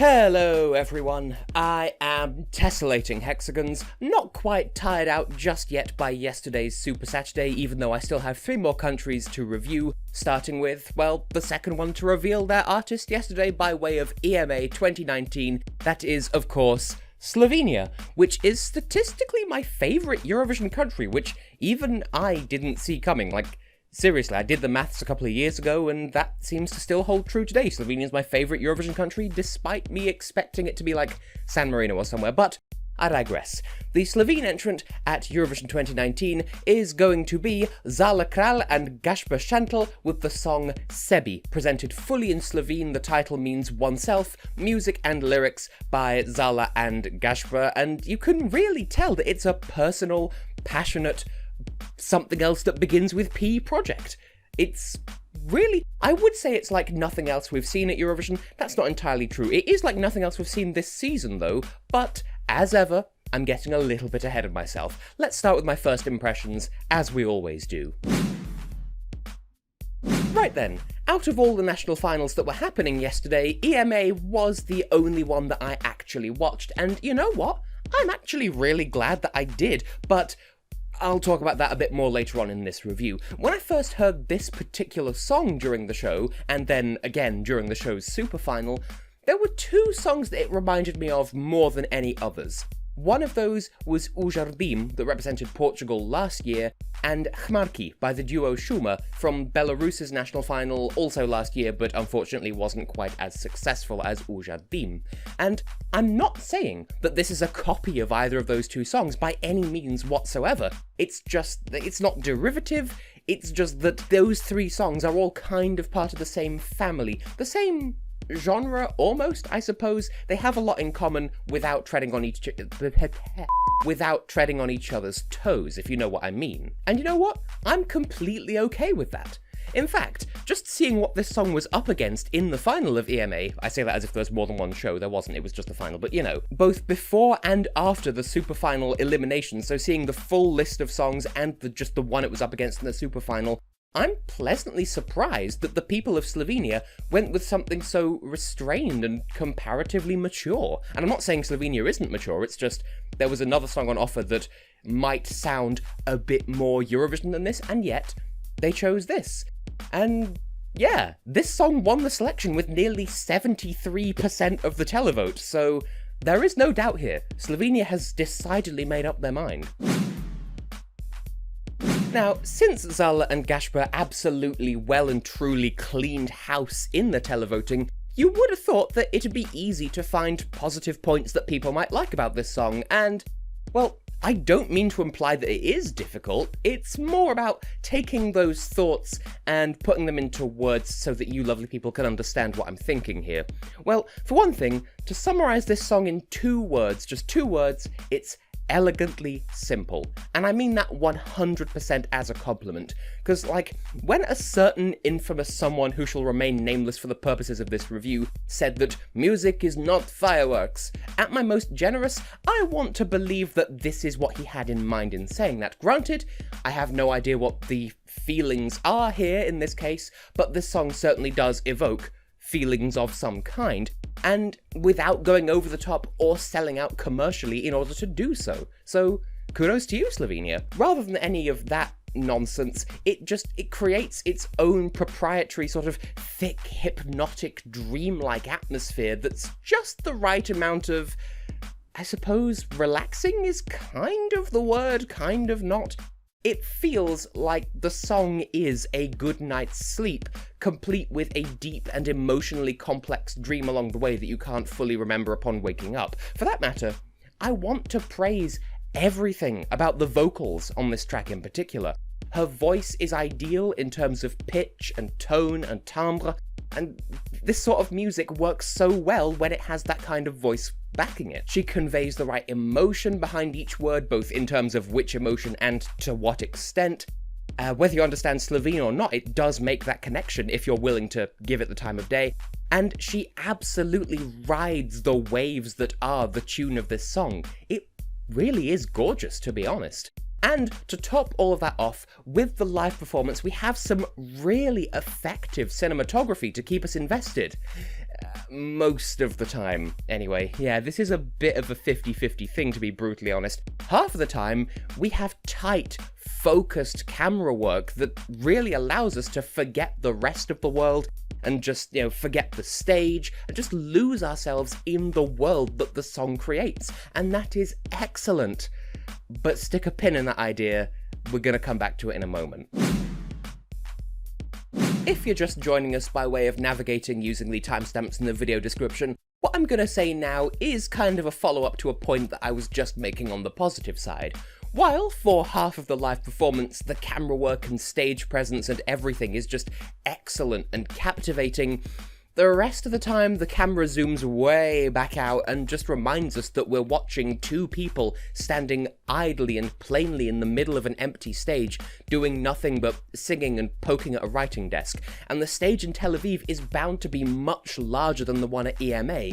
Hello everyone, I am Tessellating Hexagons, not quite tired out just yet by yesterday's Super Saturday, even though I still have 3 more countries to review, starting with, well, the second one to reveal their artist yesterday by way of EMA 2019, that is, of course, Slovenia, which is statistically my favourite Eurovision country, which even I didn't see coming. Seriously, I did the maths a couple of years ago, and that seems to still hold true today. Slovenia is my favourite Eurovision country, despite me expecting it to be like San Marino or somewhere, but I digress. The Slovene entrant at Eurovision 2019 is going to be Zala Kralj and Gašper Šantl with the song Sebi, presented fully in Slovene. The title means oneself, music and lyrics by Zala and Gašper, and you can really tell that it's a personal, passionate, something else that begins with P project. It's really, I would say it's like nothing else we've seen at Eurovision. That's not entirely true. It is like nothing else we've seen this season though, but as ever, I'm getting a little bit ahead of myself. Let's start with my first impressions, as we always do. Right then, out of all the national finals that were happening yesterday, EMA was the only one that I actually watched, and you know what? I'm actually really glad that I did, but I'll talk about that a bit more later on in this review. When I first heard this particular song during the show, and then again during the show's super final, there were 2 songs that it reminded me of more than any others. One of those was O Jardim, that represented Portugal last year, and Chmarki by the duo Schumer from Belarus's national final also last year, but unfortunately wasn't quite as successful as O Jardim. And I'm not saying that this is a copy of either of those 2 songs by any means whatsoever. It's not derivative, it's just that those 3 songs are all kind of part of the same family, the same genre, almost, I suppose. They have a lot in common without treading on each other's toes, if you know what I mean. And you know what? I'm completely okay with that. In fact, just seeing what this song was up against in the final of EMA, I say that as if there was more than one show, there wasn't, it was just the final, but you know, both before and after the super final elimination, so seeing the full list of songs and just the one it was up against in the super final, I'm pleasantly surprised that the people of Slovenia went with something so restrained and comparatively mature. And I'm not saying Slovenia isn't mature, it's just there was another song on offer that might sound a bit more Eurovision than this, and yet they chose this. And yeah, this song won the selection with nearly 73% of the televote, so there is no doubt here. Slovenia has decidedly made up their mind. Now, since Zala and Gašper absolutely well and truly cleaned house in the televoting, you would have thought that it'd be easy to find positive points that people might like about this song, and, well, I don't mean to imply that it is difficult, it's more about taking those thoughts and putting them into words so that you lovely people can understand what I'm thinking here. Well, for one thing, to summarise this song in 2 words, just 2 words, it's elegantly simple. And I mean that 100% as a compliment, because when a certain infamous someone who shall remain nameless for the purposes of this review said that music is not fireworks, at my most generous, I want to believe that this is what he had in mind in saying that. Granted, I have no idea what the feelings are here in this case, but this song certainly does evoke feelings of some kind, and without going over the top or selling out commercially in order to do so. So, kudos to you, Slovenia. Rather than any of that nonsense, it creates its own proprietary sort of thick, hypnotic, dreamlike atmosphere that's just the right amount of, I suppose, relaxing is kind of the word, kind of not. It feels like the song is a good night's sleep, complete with a deep and emotionally complex dream along the way that you can't fully remember upon waking up. For that matter, I want to praise everything about the vocals on this track in particular. Her voice is ideal in terms of pitch and tone and timbre, and this sort of music works so well when it has that kind of voice backing it. She conveys the right emotion behind each word, both in terms of which emotion and to what extent. Whether you understand Slovene or not, it does make that connection if you're willing to give it the time of day. And she absolutely rides the waves that are the tune of this song. It really is gorgeous, to be honest. And to top all of that off, with the live performance, we have some really effective cinematography to keep us invested. Most of the time, anyway. Yeah, this is a bit of a 50-50 thing, to be brutally honest. Half of the time, we have tight, focused camera work that really allows us to forget the rest of the world and just, forget the stage and just lose ourselves in the world that the song creates. And that is excellent. But stick a pin in that idea, we're gonna come back to it in a moment. If you're just joining us by way of navigating using the timestamps in the video description, what I'm gonna say now is kind of a follow-up to a point that I was just making on the positive side. While for half of the live performance, the camera work and stage presence and everything is just excellent and captivating, the rest of the time the camera zooms way back out and just reminds us that we're watching two people standing idly and plainly in the middle of an empty stage, doing nothing but singing and poking at a writing desk, and the stage in Tel Aviv is bound to be much larger than the one at EMA.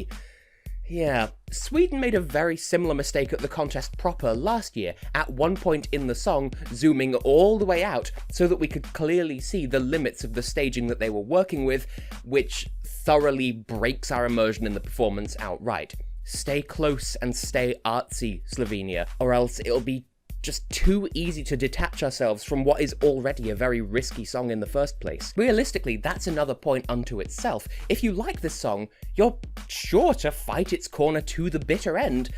Yeah, Sweden made a very similar mistake at the contest proper last year, at one point in the song zooming all the way out so that we could clearly see the limits of the staging that they were working with, which thoroughly breaks our immersion in the performance outright. Stay close and stay artsy, Slovenia, or else it'll be just too easy to detach ourselves from what is already a very risky song in the first place. Realistically, that's another point unto itself. If you like this song, you're sure to fight its corner to the bitter end,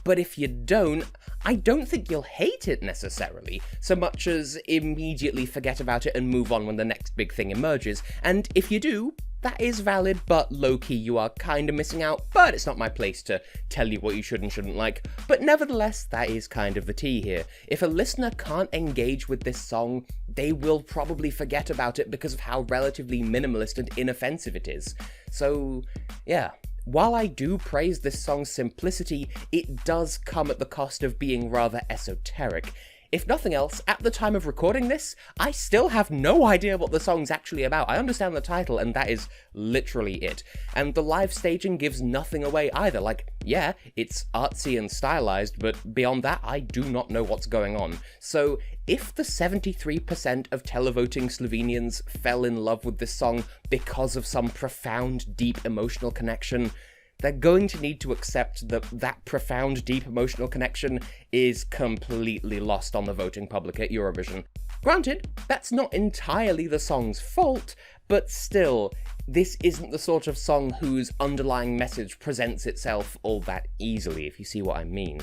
but if you don't, I don't think you'll hate it necessarily, so much as immediately forget about it and move on when the next big thing emerges, and if you do, that is valid, but low-key you are kinda missing out, but it's not my place to tell you what you should and shouldn't like. But nevertheless, that is kind of the tea here. If a listener can't engage with this song, they will probably forget about it because of how relatively minimalist and inoffensive it is. So, yeah. While I do praise this song's simplicity, it does come at the cost of being rather esoteric. If nothing else, at the time of recording this, I still have no idea what the song's actually about. I understand the title, and that is literally it. And the live staging gives nothing away either. Like, yeah, it's artsy and stylized, but beyond that, I do not know what's going on. So, if the 73% of televoting Slovenians fell in love with this song because of some profound, deep emotional connection, they're going to need to accept that that profound, deep emotional connection is completely lost on the voting public at Eurovision. Granted, that's not entirely the song's fault, but still, this isn't the sort of song whose underlying message presents itself all that easily, if you see what I mean.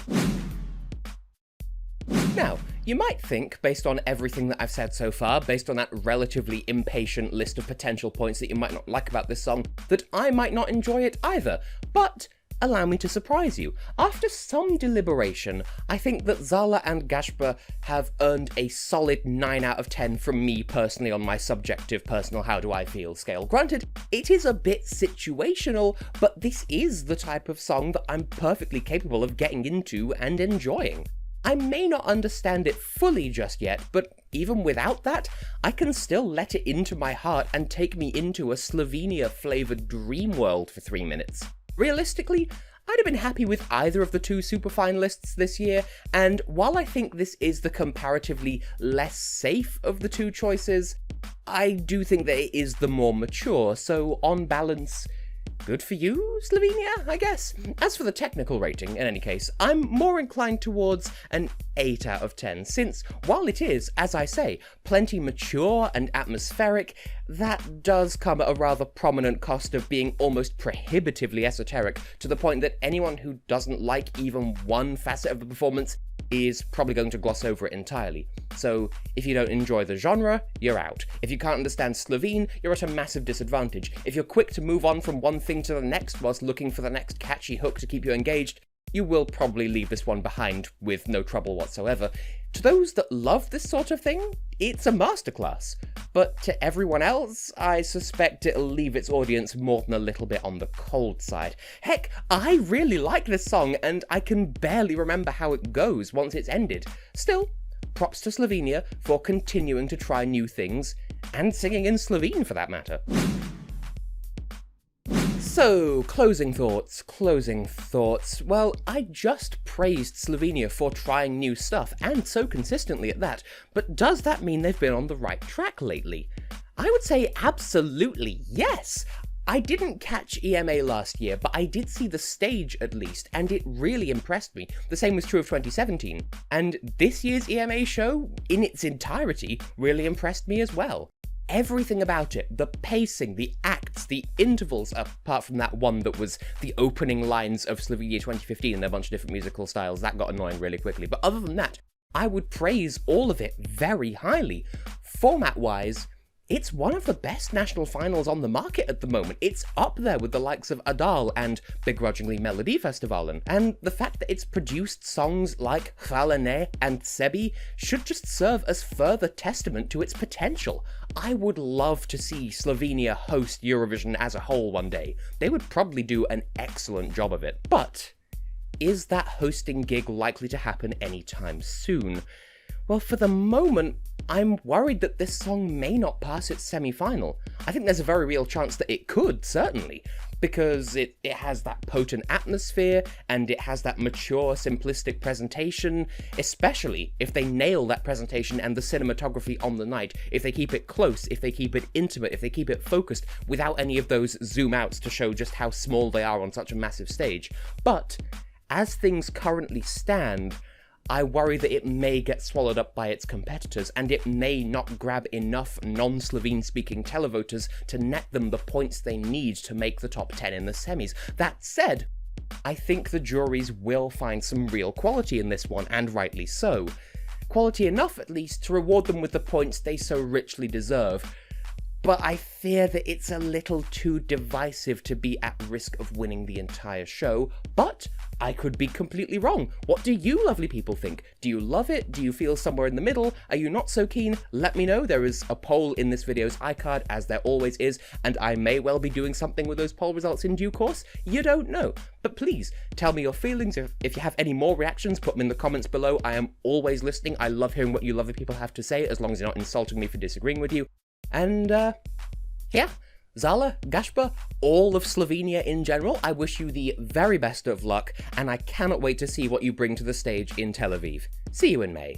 Now, you might think, based on everything that I've said so far, based on that relatively impatient list of potential points that you might not like about this song, that I might not enjoy it either, but allow me to surprise you. After some deliberation, I think that Zala and Gašper have earned a solid 9 out of 10 from me personally on my subjective personal how do I feel scale. Granted, it is a bit situational, but this is the type of song that I'm perfectly capable of getting into and enjoying. I may not understand it fully just yet, but even without that, I can still let it into my heart and take me into a Slovenia-flavoured dream world for 3 minutes. Realistically, I'd have been happy with either of the two super finalists this year, and while I think this is the comparatively less safe of the two choices, I do think that it is the more mature, so on balance, good for you, Slovenia, I guess. As for the technical rating, in any case, I'm more inclined towards an 8 out of 10, since while it is, as I say, plenty mature and atmospheric, that does come at a rather prominent cost of being almost prohibitively esoteric, to the point that anyone who doesn't like even one facet of the performance is probably going to gloss over it entirely. So, if you don't enjoy the genre, you're out. If you can't understand Slovene, you're at a massive disadvantage. If you're quick to move on from one thing to the next whilst looking for the next catchy hook to keep you engaged, you will probably leave this one behind with no trouble whatsoever. To those that love this sort of thing, it's a masterclass. But to everyone else, I suspect it'll leave its audience more than a little bit on the cold side. Heck, I really like this song, and I can barely remember how it goes once it's ended. Still, props to Slovenia for continuing to try new things, and singing in Slovene for that matter. So, closing thoughts. Well, I just praised Slovenia for trying new stuff, and so consistently at that, but does that mean they've been on the right track lately? I would say absolutely yes. I didn't catch EMA last year, but I did see the stage at least, and it really impressed me. The same was true of 2017. And this year's EMA show, in its entirety, really impressed me as well. Everything about it, the pacing, the acts, the intervals, apart from that one that was the opening lines of Slovenia 2015 and a bunch of different musical styles, that got annoying really quickly. But other than that, I would praise all of it very highly. Format-wise, it's one of the best national finals on the market at the moment. It's up there with the likes of Adal and, begrudgingly, Melodifestivalen. And the fact that it's produced songs like Hvala and Sebi should just serve as further testament to its potential. I would love to see Slovenia host Eurovision as a whole one day. They would probably do an excellent job of it. But is that hosting gig likely to happen anytime soon? Well, for the moment, I'm worried that this song may not pass its semi-final. I think there's a very real chance that it could, certainly, because it has that potent atmosphere, and it has that mature, simplistic presentation, especially if they nail that presentation and the cinematography on the night, if they keep it close, if they keep it intimate, if they keep it focused, without any of those zoom-outs to show just how small they are on such a massive stage. But, as things currently stand, I worry that it may get swallowed up by its competitors, and it may not grab enough non-Slovene-speaking televoters to net them the points they need to make the top 10 in the semis. That said, I think the juries will find some real quality in this one, and rightly so. Quality enough, at least, to reward them with the points they so richly deserve. But I fear that it's a little too divisive to be at risk of winning the entire show, but I could be completely wrong. What do you lovely people think? Do you love it? Do you feel somewhere in the middle? Are you not so keen? Let me know. There is a poll in this video's iCard, as there always is, and I may well be doing something with those poll results in due course. You don't know. But please, tell me your feelings. If you have any more reactions, put them in the comments below. I am always listening. I love hearing what you lovely people have to say, as long as you're not insulting me for disagreeing with you. And, yeah, Zala, Gašper, all of Slovenia in general, I wish you the very best of luck, and I cannot wait to see what you bring to the stage in Tel Aviv. See you in May.